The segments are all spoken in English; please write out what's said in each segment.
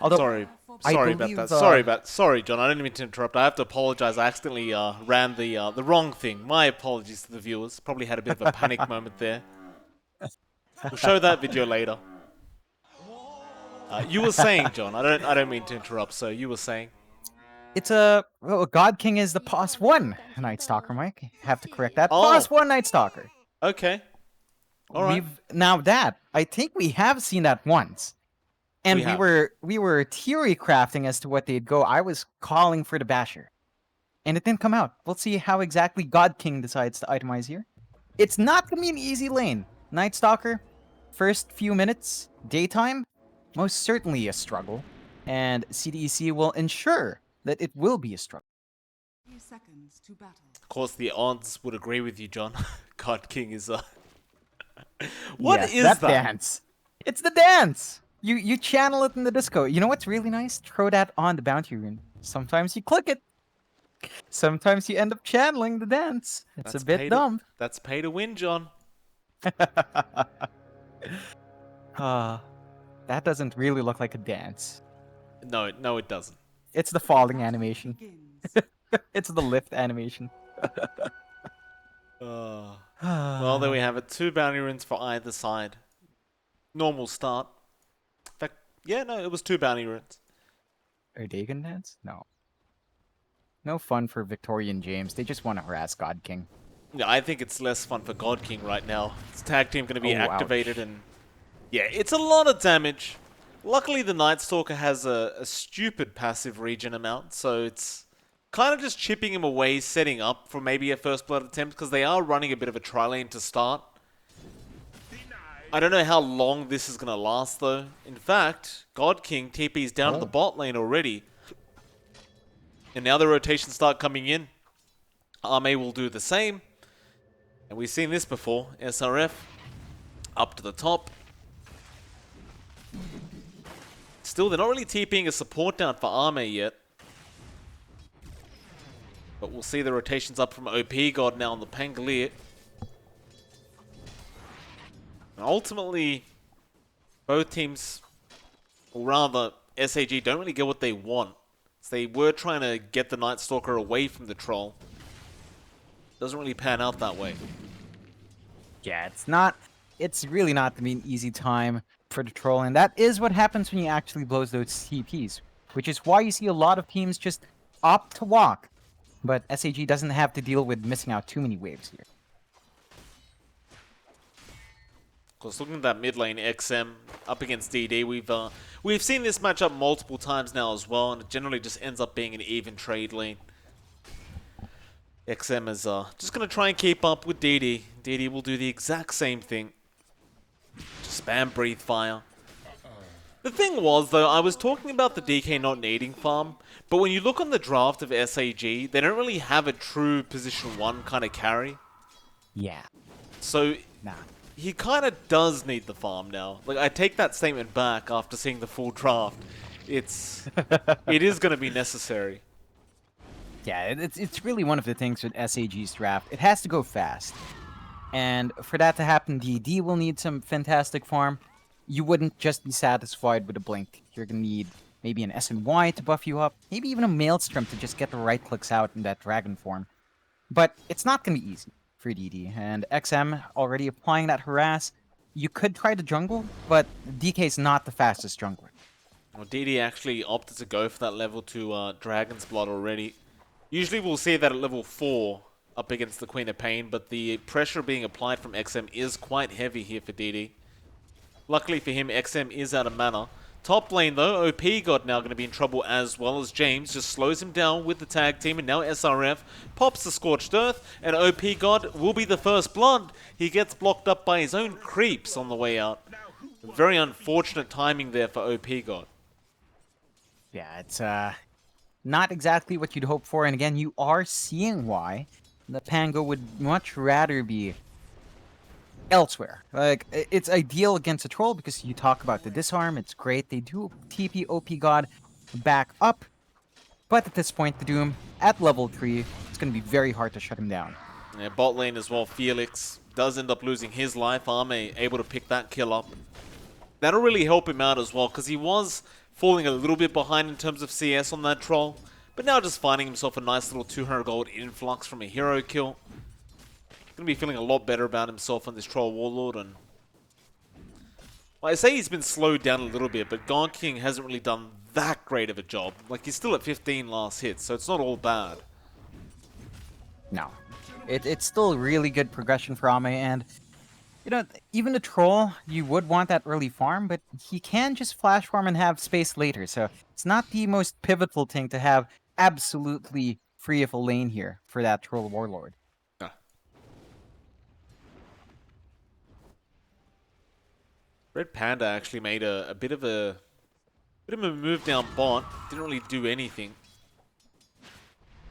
Although Sorry, I sorry about believe that. Sorry, John. I didn't mean to interrupt. I have to apologize. I accidentally ran the wrong thing. My apologies to the viewers. Probably had a bit of a panic moment there. We'll show that video later. You were saying, John. I don't mean to interrupt. So you were saying. it's a God King is the pos one Night Stalker, Mike. Have to correct that. Pos Oh, one Night Stalker. okay. All right. We've now that I think we have seen that once. We And we have. were we were theory crafting as to what they'd go. I was calling for the Basher. And it didn't come out. We'll see how exactly God King decides to itemize here. It's not gonna be an easy lane. Night Stalker, first few minutes, daytime, most certainly a struggle. And CDEC will ensure that it will be a struggle. Seconds to battle. Of course, the odds would agree with you, John. God King is What Yes, is that that? dance. It's the dance. You channel it in the disco. You know what's really nice? Throw that on the bounty rune. Sometimes you click it. Sometimes you end up channeling the dance. It's a bit dumb. That's pay to win, John. Ah, that doesn't really look like a dance. No, no, it doesn't. It's the falling animation. Begins. It's the lift animation. Well, there we have it. 2 bounty runes for either side. Normal start. In fact, yeah, no, it was 2 bounty runes. Are they gonna dance? No. No fun for Victorian James. They just want to harass God King. Yeah, I think it's less fun for God King right now. His tag team going to be Oh, activated ouch. and... Yeah, it's a lot of damage. Luckily, the Night Stalker has a stupid passive regen amount, so it's kind of just chipping him away, setting up for maybe a first blood attempt, because they are running a bit of a tri-lane to start. I don't know how long this is going to last, though. In fact, God King TP's down to the bot lane already. And now the rotations start coming in. Arme will do the same. And we've seen this before. SRF up to the top. Still, they're not really TPing a support down for Arme yet. But we'll see the rotations up from OP God now on the Pangolier. And ultimately, both teams, or rather SAG, don't really get what they want. So they were trying to get the Night Stalker away from the Troll. Doesn't really pan out that way. Yeah, it's really not gonna be an easy time for the troll, and that is what happens when you actually blows those TPs, which is why you see a lot of teams just opt to walk. But SAG doesn't have to deal with missing out too many waves here. Of course, looking at that mid lane, XM up against DD, we've seen this matchup multiple times now as well, and it generally just ends up being an even trade lane. XM is just going to try and keep up with DD. DD will do the exact same thing. Just spam Breathe Fire. The thing was, though, I was talking about the DK not needing farm, but when you look on the draft of SAG, they don't really have a true position 1 kind of carry. Yeah, So nah. he kind of does need the farm now. Like, I take that statement back after seeing the full draft. It is going to be necessary. Yeah, it's really one of the things with SAG's draft. It has to go fast. And for that to happen, DD will need some fantastic farm. You wouldn't just be satisfied with a Blink. You're going to need maybe an SNY to buff you up, maybe even a Maelstrom to just get the right clicks out in that Dragon form. But it's not going to be easy for DD, and XM already applying that harass. You could try the jungle, but DK is not the fastest jungler. Well, DD actually opted to go for that level 2 Dragon's Blood already. Usually we'll see that at level 4 up against the Queen of Pain, but the pressure being applied from XM is quite heavy here for DD. Luckily for him, XM is out of mana. Top lane though, OP God now going to be in trouble as well as James just slows him down with the tag team, and now SRF pops the Scorched Earth, and OP God will be the first blood. He gets blocked up by his own creeps on the way out. Very unfortunate timing there for OP God. Yeah, it's not exactly what you'd hope for, and again, you are seeing why the Pango would much rather be elsewhere. Like, it's ideal against a troll because you talk about the disarm, it's great. They do TP OP God back up, but at this point, the Doom at level 3, it's going to be very hard to shut him down. Yeah, bot lane as well, Felix does end up losing his life. Arme able to pick that kill up. That'll really help him out as well, because he was falling a little bit behind in terms of CS on that troll. But now just finding himself a nice little 200 gold influx from a hero kill. Gonna be feeling a lot better about himself on this troll warlord. And well, I say he's been slowed down a little bit, but God King hasn't really done that great of a job. Like, he's still at 15 last hits, so it's not all bad. No. It's still really good progression for Ame, and you know, even a troll, you would want that early farm, but he can just flash farm and have space later, so it's not the most pivotal thing to have absolutely free of a lane here for that troll warlord. Yeah. Red Panda actually made a bit of a move down bot. Didn't really do anything.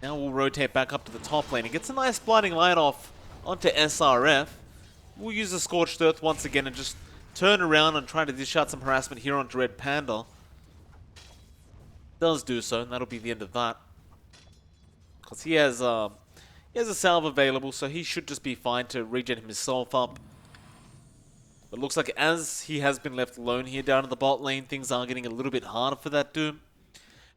Now we'll rotate back up to the top lane. He gets a nice blinding light off onto SRF. We'll use the Scorched Earth once again and just turn around and try to dish out some harassment here onto Red Panda. Does do so, and that'll be the end of that. Because he has a salve available, so he should just be fine to regen himself up. But looks like as he has been left alone here down in the bot lane, things are getting a little bit harder for that Doom.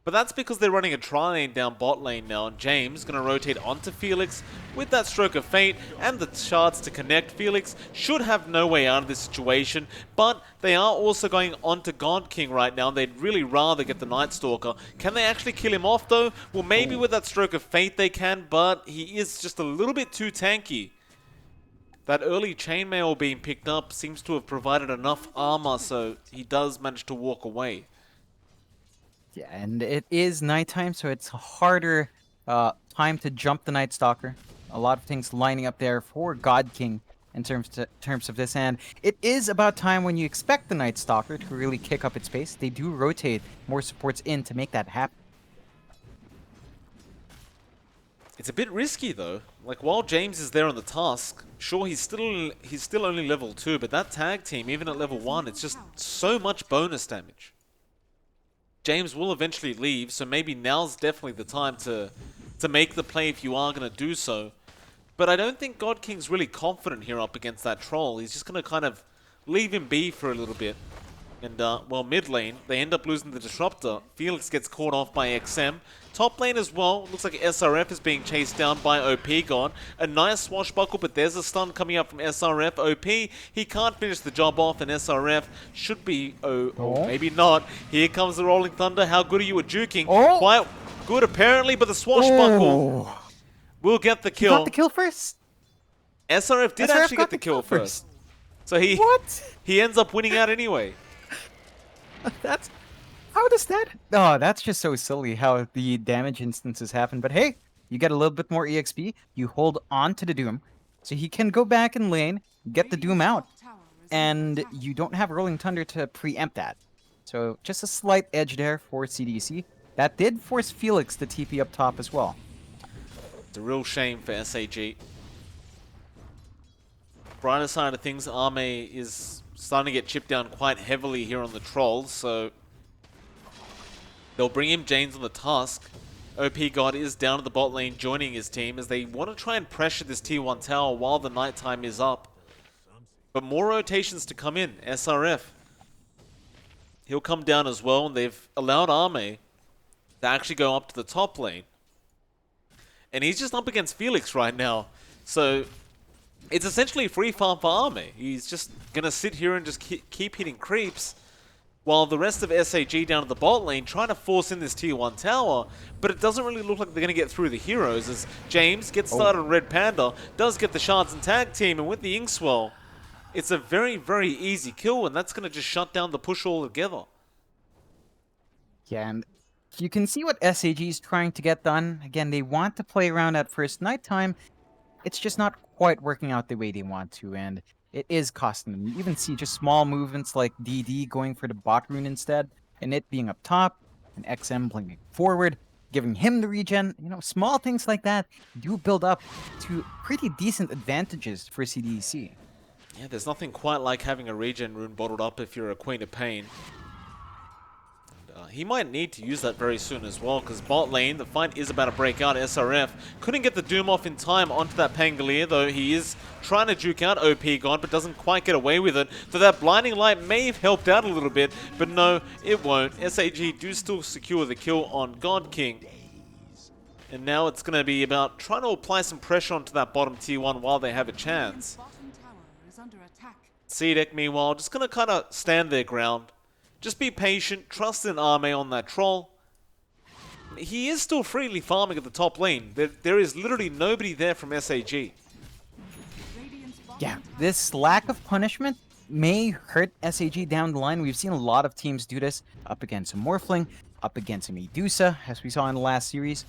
But that's because they're running a tri-lane down bot lane now, and James going to rotate onto Felix with that Stroke of Fate and the shards to connect. Felix should have no way out of this situation, but they are also going onto God King right now. They'd really rather get the Night Stalker. Can they actually kill him off though? Well, maybe with that Stroke of Fate they can, but he is just a little bit too tanky. That early chainmail being picked up seems to have provided enough armor, so he does manage to walk away. Yeah, and it is nighttime, so it's a harder time to jump the Night Stalker. A lot of things lining up there for God King in terms of this, and it is about time when you expect the Night Stalker to really kick up its pace. They do rotate more supports in to make that happen. It's a bit risky though. Like, while James is there on the task, sure, he's still only level 2, but that tag team, even at level 1, it's just so much bonus damage. James will eventually leave, so maybe now's definitely the time to make the play if you are going to do so. But I don't think God King's really confident here up against that troll. He's just going to kind of leave him be for a little bit. And, well, mid lane, they end up losing the Disruptor. Felix gets caught off by XM. Top lane as well, looks like SRF is being chased down by OP God. A nice swashbuckle, but there's a stun coming up from SRF. OP, he can't finish the job off, and SRF should be, maybe not. Here comes the Rolling Thunder. How good are you at juking? Oh. Quite good, apparently, but the swashbuckle will get the kill. You got the kill first? SRF did SRF actually got get the kill first. So What? he ends up winning out anyway. That's... How does that... Oh, that's just so silly how the damage instances happen. But hey, you get a little bit more EXP. You hold on to the Doom. So he can go back in lane, get the Doom out. And you don't have Rolling Thunder to preempt that. So just a slight edge there for CDEC. That did force Felix to TP up top as well. It's a real shame for SAG. Brighter side of things, Ame is starting to get chipped down quite heavily here on the Trolls, so they'll bring him James on the task. OP God is down at the bot lane joining his team as they want to try and pressure this tier 1 tower while the nighttime is up. But more rotations to come in. SRF, he'll come down as well, and they've allowed Ame to actually go up to the top lane. And he's just up against Felix right now, so it's essentially a free farm for Ame. He's just going to sit here and just keep hitting creeps, while the rest of SAG down at the bot lane trying to force in this tier 1 tower, but it doesn't really look like they're going to get through the heroes as James gets started on Red Panda, does get the shards and tag team, and with the Inkswell, it's a very, very easy kill, and that's going to just shut down the push altogether. Yeah, and you can see what SAG is trying to get done. Again, they want to play around at first nighttime. It's just not quite working out the way they want to, and it is costing them. You even see just small movements like DD going for the bot rune instead, and it being up top, and XM blinking forward, giving him the regen. You know, small things like that do build up to pretty decent advantages for CDEC. Yeah, there's nothing quite like having a regen rune bottled up if you're a Queen of Pain. He might need to use that very soon as well, because bot lane, the fight is about to break out. SRF couldn't get the Doom off in time onto that Pangolier, though he is trying to juke out OP God, but doesn't quite get away with it. So that Blinding Light may have helped out a little bit, but no, it won't. SAG do still secure the kill on God King. And now it's going to be about trying to apply some pressure onto that bottom tier 1 while they have a chance. Bottom tower is under attack. CDEC, meanwhile, just going to kind of stand their ground. Just be patient, trust in Arme on that troll. He is still freely farming at the top lane. There is literally nobody there from SAG. Radiant's bottom Yeah, tower this lack of punishment may hurt SAG down the line. We've seen a lot of teams do this up against a Morphling, up against a Medusa, as we saw in the last series.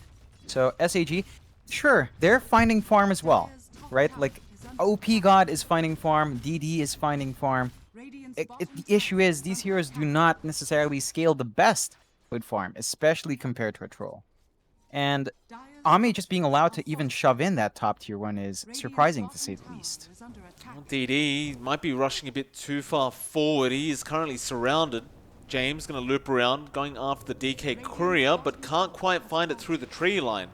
So SAG, sure, they're finding farm as well, right? Like, OP God is finding farm, DD is finding farm. Radiant's bottom The issue is these heroes do not necessarily scale the best with farm, especially compared to a troll. And Dire's Ami just being allowed to even shove in that top tier 1 is surprising to say the least. is under attack. DD might be rushing a bit too far forward. He is currently surrounded. James going to loop around, going after the DK courier, but can't quite find it through the tree line.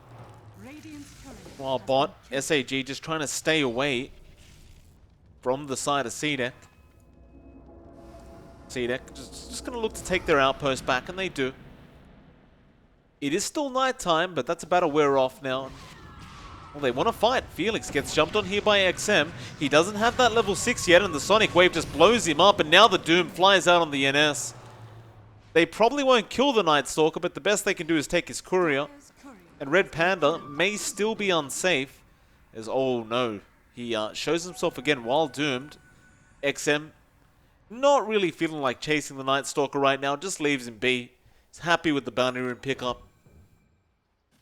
Radiant's courier While bot, SAG just trying to stay away from the side of CDEC. CDEC just going to look to take their outpost back, and they do. It is still nighttime, but that's about to wear off now. Well, they want to fight. Felix gets jumped on here by XM. He doesn't have that level 6 yet, and the Sonic Wave just blows him up, and now the Doom flies out on the NS. They probably won't kill the Night Stalker, but the best they can do is take his courier. Dire's courier And Red Panda may still be unsafe, as, oh no, he shows himself again while doomed. XM not really feeling like chasing the Night Stalker right now, just leaves him be. He's happy with the bounty rune pickup.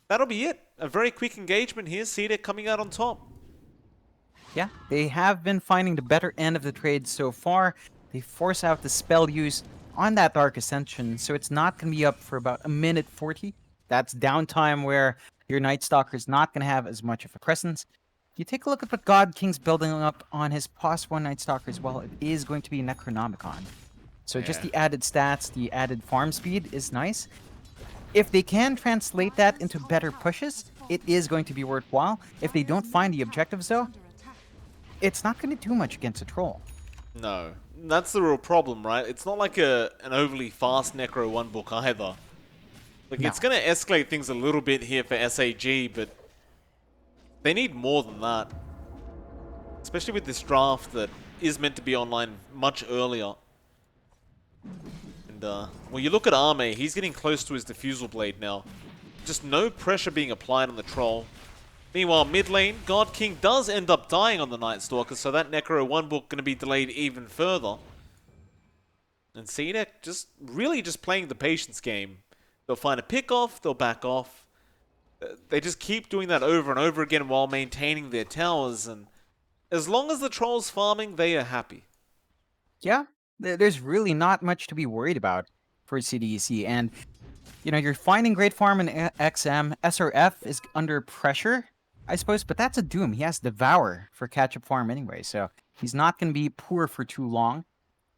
That'll be it. A very quick engagement here. CDEC coming out on top. Yeah, they have been finding the better end of the trade so far. They force out the spell use on that Dark Ascension, so it's not going to be up for about a minute 40. That's downtime where your Night Stalker is not going to have as much of a presence. If you take a look at what God King's building up on his +1 Night Stalker as well, it is going to be Necronomicon. So just Yeah. the added stats, the added farm speed is nice. If they can translate that into better pushes, it is going to be worthwhile. If they don't find the objectives though, under attack. it's not going to do much against a troll. No. That's the real problem, right? It's not like an overly fast Necro 1 book either. Like, No. it's going to escalate things a little bit here for SAG, but they need more than that. Especially with this draft that is meant to be online much earlier. And, well, you look at Arme, he's getting close to his Diffusal Blade now. Just no pressure being applied on the troll. Meanwhile, mid lane, God King does end up dying on the Night Stalker, so that Necro 1 book going to be delayed even further. And CDEC really just playing the patience game. They'll find a pick off, they'll back off. They just keep doing that over and over again while maintaining their towers, and as long as the troll's farming, they are happy. Yeah, there's really not much to be worried about for CDEC. And, you know, you're finding great farm in XM. SRF is under pressure, I suppose, but that's a Doom. He has Devour for catch-up farm anyway, so he's not going to be poor for too long.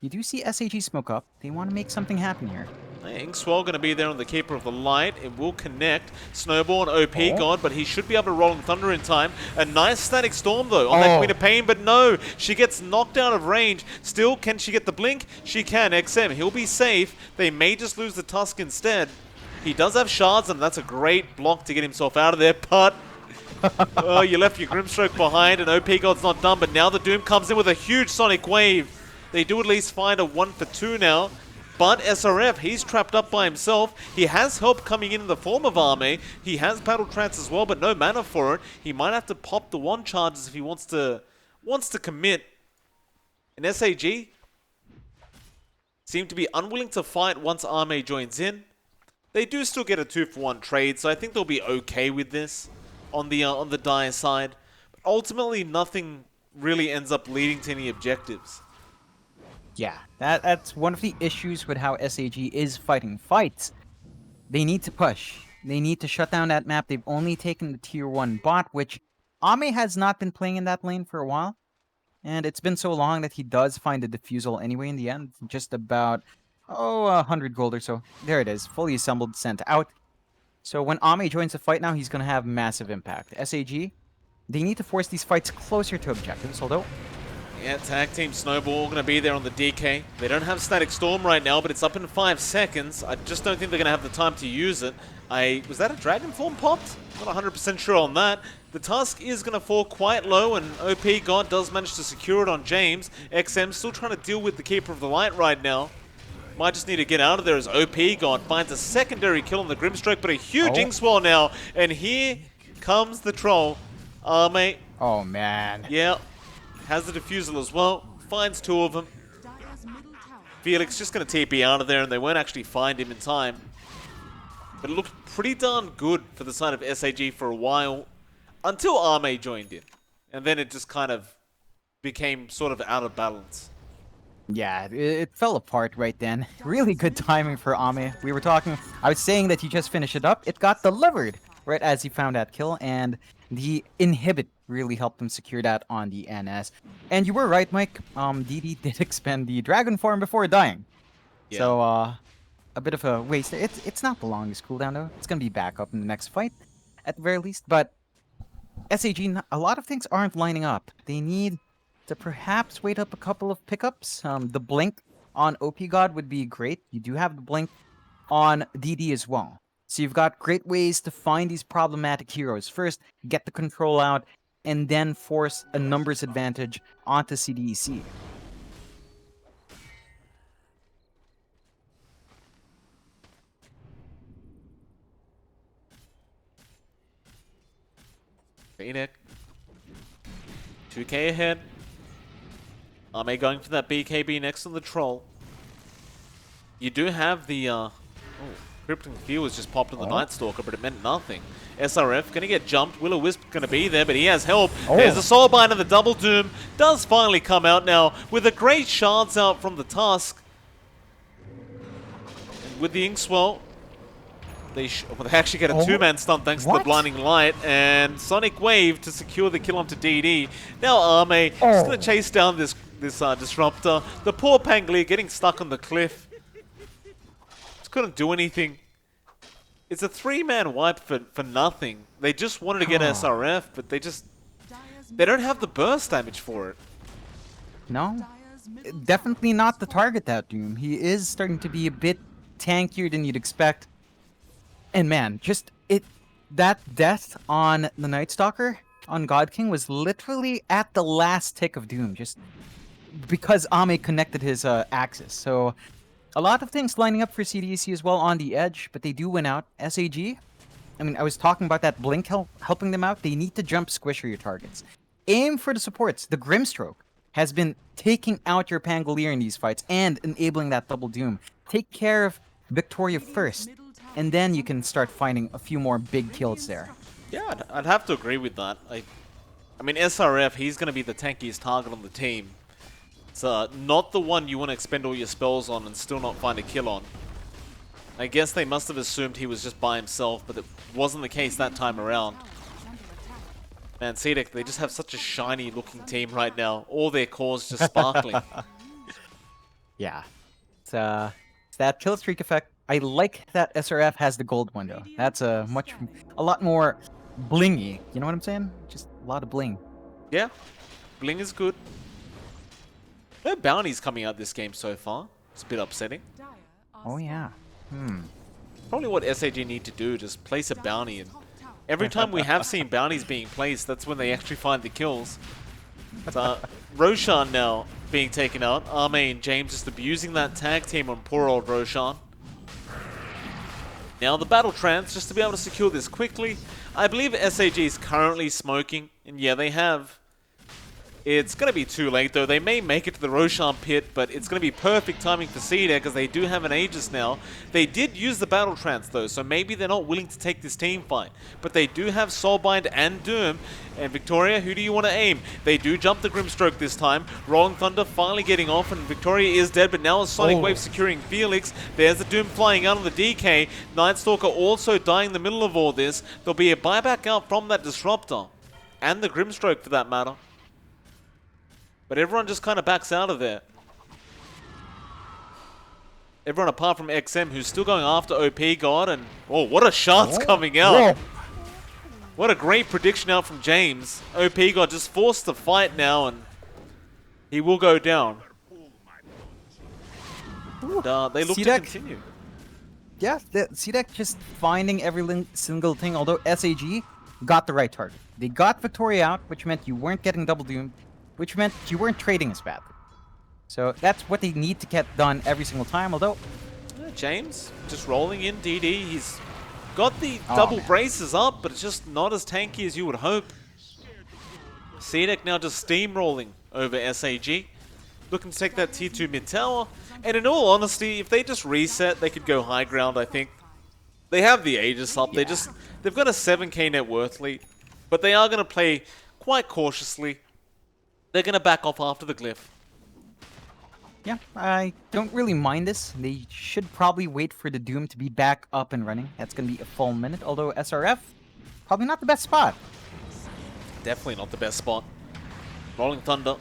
You do see SAG smoke up. They want to make something happen here. Inkswell going to be there on the Keeper of the Light. It will connect. Snowball and OP God, but he should be able to Rolling Thunder in time. A nice Static Storm, though, on that Queen of Pain, but no. She gets knocked out of range. Still, can she get the Blink? She can. XM, he'll be safe. They may just lose the Tusk instead. He does have Shards, and that's a great block to get himself out of there, but... oh, you left your Grimstroke behind, and OP God's not done, but now the Doom comes in with a huge Sonic Wave. They do at least find a 1 for 2 now. But SRF, he's trapped up by himself. He has help coming in the form of Arme. He has Battle Trance as well, but no mana for it. He might have to pop the 1 charges if he wants to commit. And SAG seem to be unwilling to fight once Arme joins in. They do still get a 2-for-1 trade, so I think they'll be okay with this on the Dire side. But ultimately, nothing really ends up leading to any objectives. Yeah, that's one of the issues with how SAG is fighting fights. They need to push. They need to shut down that map. They've only taken the tier 1 bot, which Ame has not been playing in that lane for a while. And it's been so long that he does find a diffusal anyway in the end. Just about Oh, 100 gold or so. There it is, fully assembled, sent out. So when Ame joins the fight now, he's going to have massive impact. SAG, they need to force these fights closer to objectives, although... Yeah, tag team Snowball going to be there on the DK. They don't have Static Storm right now, but it's up in 5 seconds. I just don't think they're going to have the time to use it. Was that a Dragon Form popped? Not 100% sure on that. The Tusk is going to fall quite low, and OP God does manage to secure it on James. XM still trying to deal with the Keeper of the Light right now. Might just need to get out of there as OP God finds a secondary kill on the Grimstroke, but a huge Inkswell now. And here comes the troll. Mate. Oh, man. Yeah. Has the defusal as well. Finds 2 of them. Dire's middle tower Felix just going to TP out of there, and they won't actually find him in time. But it looked pretty darn good for the side of SAG for a while, until Ame joined in. And then it just kind of became sort of out of balance. Yeah, it fell apart right then. Really good timing for Ame. We were talking, I was saying that he just finished it up. It got delivered right as he found that kill, and the inhibit really helped him secure that on the NS. And you were right, Mike. DD did expend the dragon form before dying. Yeah. So, a bit of a waste. It's not the longest cooldown, though. It's going to be back up in the next fight, at the very least. But SAG, a lot of things aren't lining up. They need to perhaps wait up a couple of pickups. The blink on OP God would be great. You do have the blink on DD as well. So you've got great ways to find these problematic heroes. First, get the control out, and then force a numbers advantage onto CDEC. CDEC. 2k ahead. Ame going for that BKB next on the troll. You do have the Cryptic Fear was just popped on the Night Stalker, but it meant nothing. SRF gonna get jumped. Will-O-Wisp gonna be there, but he has help. There's the Soulbind and the Double Doom. Does finally come out now with a great shards out from the Tusk. And with the Inkswell, they actually get a 2-man stun thanks to the Blinding Light, and Sonic Wave to secure the kill onto DD. Now Ame just gonna chase down this Disruptor. The poor Pangolier getting stuck on the cliff. Just couldn't do anything. It's a 3-man wipe for nothing. They just wanted to get SRF, but they don't have the burst damage for it. No, definitely not the target that Doom. He is starting to be a bit tankier than you'd expect. And man, that death on the Night Stalker on God King was literally at the last tick of Doom, just because Ame connected his axis. So a lot of things lining up for CDEC as well on the edge, but they do win out. SAG, I mean, I was talking about that blink helping them out. They need to jump squisher your targets. Aim for the supports. The Grimstroke has been taking out your Pangolier in these fights and enabling that double Doom. Take care of Victoria first, and then you can start finding a few more big kills there. Yeah, I'd have to agree with that. I mean, SRF, he's going to be the tankiest target on the team. It's not the one you want to expend all your spells on and still not find a kill on. I guess they must have assumed he was just by himself, but it wasn't the case that time around. Man, CDEC, they just have such a shiny looking team right now. All their cores just sparkling. Yeah. It's that kill streak effect. I like that SRF has the gold window. That's a lot more blingy. You know what I'm saying? Just a lot of bling. Yeah, bling is good. No bounties coming out this game so far. It's a bit upsetting. Oh yeah. Probably what SAG need to do, just place a bounty in. Every time we have seen bounties being placed, that's when they actually find the kills. Roshan now being taken out. Ame and James just abusing that tag team on poor old Roshan. Now the battle trance, just to be able to secure this quickly. I believe SAG is currently smoking, and yeah, they have. It's going to be too late though. They may make it to the Roshan pit, but it's going to be perfect timing for CDEC because they do have an Aegis now. They did use the battle trance though, so maybe they're not willing to take this team fight. But they do have Soulbind and Doom. And Victoria, who do you want to aim? They do jump the Grimstroke this time. Rolling Thunder finally getting off, and Victoria is dead, but now a Sonic Wave securing Felix. There's the Doom flying out on the DK. Night Stalker also dying in the middle of all this. There'll be a buyback out from that Disruptor. And the Grimstroke for that matter. But everyone just kind of backs out of there. Everyone apart from XM, who's still going after OP God, and oh, what a shot's coming out! Whoa. What a great prediction out from James. OP God just forced to fight now, and he will go down. And, they look to CDEC. continue. Yeah, the CDEC just finding every single thing, although SAG got the right target. They got Victoria out, which meant you weren't getting double doom, which meant you weren't trading as badly. So that's what they need to get done every single time, although... James just rolling in DD. He's got the Oh, double man. braces up, but it's just not as tanky as you would hope. CDEC now just steamrolling over SAG. Looking to take that tier 2 mid tower. And in all honesty, if they just reset, they could go high ground, I think. They have the Aegis up. They've got a 7k net worth lead. But they are going to play quite cautiously. They're going to back off after the glyph. Yeah, I don't really mind this. They should probably wait for the Doom to be back up and running. That's going to be a full minute, although SRF, probably not the best spot. Definitely not the best spot. Rolling Thunder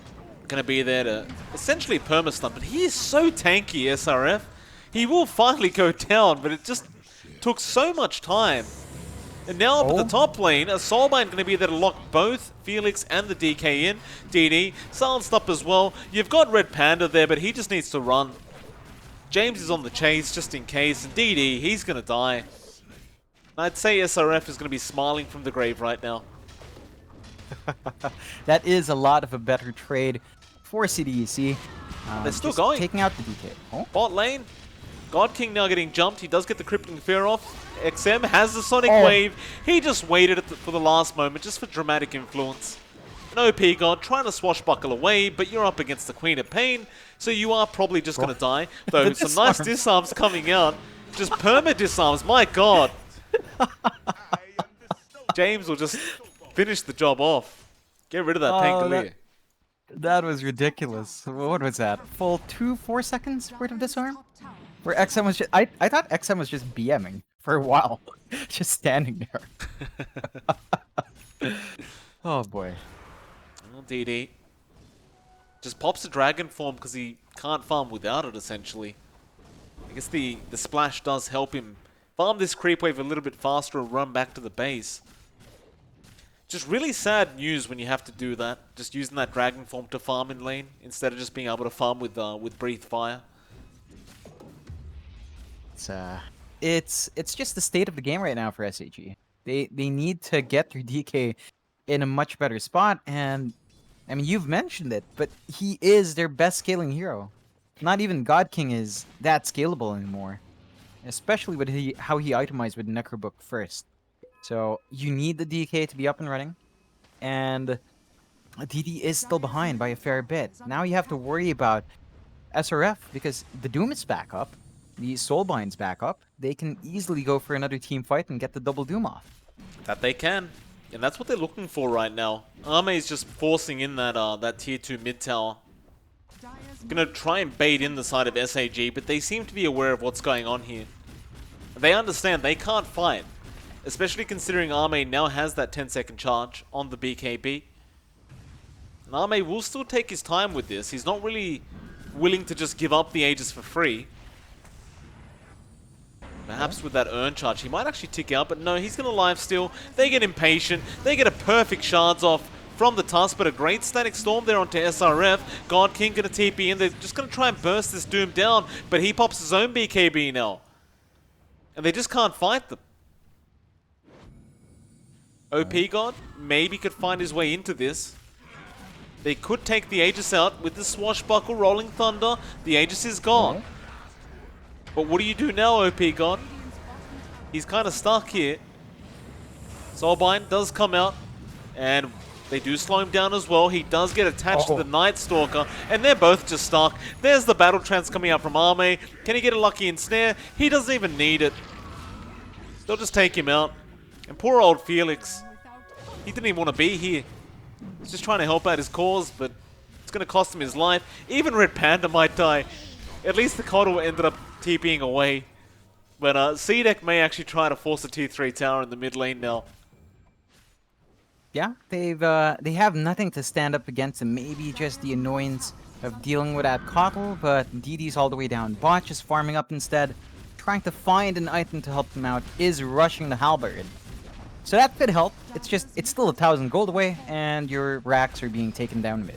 going to be there to essentially perma-stun, but he is so tanky, SRF. He will finally go down, but it just took so much time. And now up at the top lane, a Soulbind going to be there to lock both Felix and the DK in. DD, silenced up as well. You've got Red Panda there, but he just needs to run. James is on the chase just in case, and DD, he's going to die. I'd say SRF is going to be smiling from the grave right now. That is a lot of a better trade for CDEC. They're still just going. Taking out the DK. Oh. Bot lane, God King now getting jumped. He does get the Crippling Fear off. XM has the Sonic Wave. He just waited for the last moment just for dramatic influence. An OP God trying to swashbuckle away, but you're up against the Queen of Pain, so you are probably just going to die. Though some nice disarms coming out. Just perma disarms, my god. James will just finish the job off. Get rid of that Pangolier. That was ridiculous. What was that? Full 4 seconds worth of disarm? Where XM was just... I thought XM was just BMing for a while. Just standing there. Oh boy. Oh, DD. Just pops a dragon form because he can't farm without it, essentially. I guess the splash does help him farm this creep wave a little bit faster and run back to the base. Just really sad news when you have to do that. Just using that dragon form to farm in lane instead of just being able to farm with breathe fire. It's just the state of the game right now for SAG. They need to get their DK in a much better spot, and I mean you've mentioned it, but he is their best scaling hero. Not even God King is that scalable anymore, especially with how he itemized with Necrobook first. So you need the DK to be up and running, and DD is still behind by a fair bit. Now you have to worry about SRF because the Doom is back up, the Soulbind's back up. They can easily go for another team fight and get the double Doom off. That they can, and that's what they're looking for right now. Arme is just forcing in that tier 2 mid tower. Gonna try and bait in the side of SAG, but they seem to be aware of what's going on here. They understand they can't fight. Especially considering Arme now has that 10-second charge on the BKB. And Arme will still take his time with this. He's not really willing to just give up the Aegis for free. Perhaps with that Urn charge, he might actually tick out, but no, he's going to lifesteal. They get impatient. They get a perfect shards off from the Tusk, but a great static storm there onto SRF. God King going to TP in. They're just going to try and burst this Doom down, but he pops his own BKB now. And they just can't fight them. OP God maybe could find his way into this. They could take the Aegis out with the swashbuckle Rolling Thunder. The Aegis is gone. But what do you do now, OP God? He's kind of stuck here. Soulbind does come out, and they do slow him down as well. He does get attached to the Night Stalker, and they're both just stuck. There's the Battle Trance coming out from Arme. Can he get a lucky ensnare? He doesn't even need it. They'll just take him out. And poor old Felix, he didn't even want to be here. He's just trying to help out his cause, but it's going to cost him his life. Even Red Panda might die. At least the Coddle ended up TPing away. But CDEC may actually try to force a tier 3 tower in the mid lane now. Yeah, they have nothing to stand up against, and maybe just the annoyance of dealing with that Kotl, but DD's all the way down. Bot just farming up instead, trying to find an item to help him out, is rushing the Halberd. So that could help. It's still 1,000 gold away, and your racks are being taken down mid.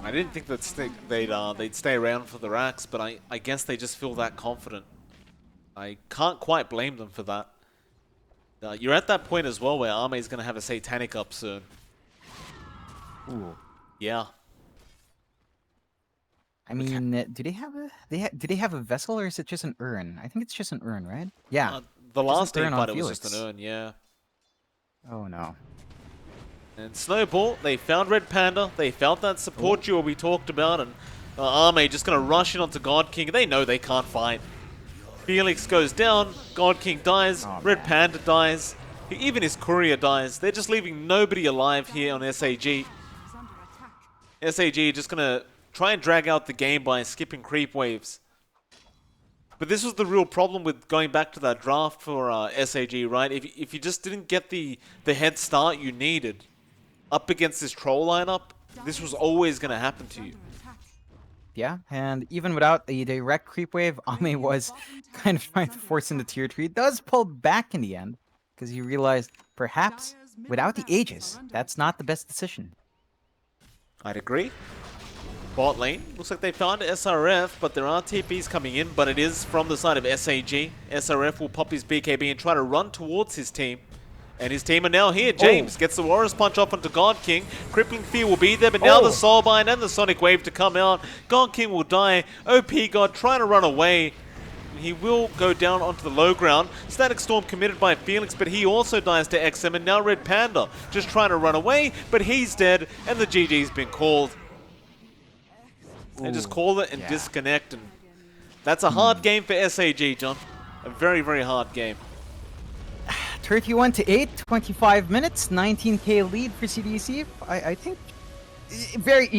I didn't think they'd stay around for the racks, but I guess they just feel that confident. I can't quite blame them for that. You're at that point as well where Arme's going to have a Satanic up soon. Ooh. Yeah. I mean, do they have a vessel, or is it just an urn? I think it's just an urn, right? Yeah. The Just last an urn team on fight, it was Felix. just an urn, yeah. Oh no. And Snowball, they found Red Panda. They found that support duo we talked about, and Arme just going to rush in onto God King. They know they can't fight. Felix goes down, God King dies, Oh, Red man. Panda dies, even his courier dies. They're just leaving nobody alive here on SAG. Is under attack. SAG just going to try and drag out the game by skipping creep waves. But this was the real problem with going back to that draft for SAG, right? If you just didn't get the head start you needed up against this troll lineup, this was always going to happen to you. Under attack. Yeah, and even without a direct creep wave, Ame was kind of trying to force in the tier 3. Does pull back in the end, because he realized perhaps without the Aegis, that's not the best decision. I'd agree. Bot lane, looks like they found SRF, but there are TPs coming in, but it is from the side of SAG. SRF will pop his BKB and try to run towards his team. And his team are now here. James gets the Warriors Punch off onto God King. Crippling Fear will be there, but now the Soulbind and the Sonic Wave to come out. God King will die. OP God trying to run away. He will go down onto the low ground. Static Storm committed by Felix, but he also dies to XM. And now Red Panda just trying to run away, but he's dead, and the GG's been called. They just call it and yeah. disconnect, and that's a hard game for SAG, John. A very, very hard game. 31-8, 25 minutes, 19k lead for CDEC. I think very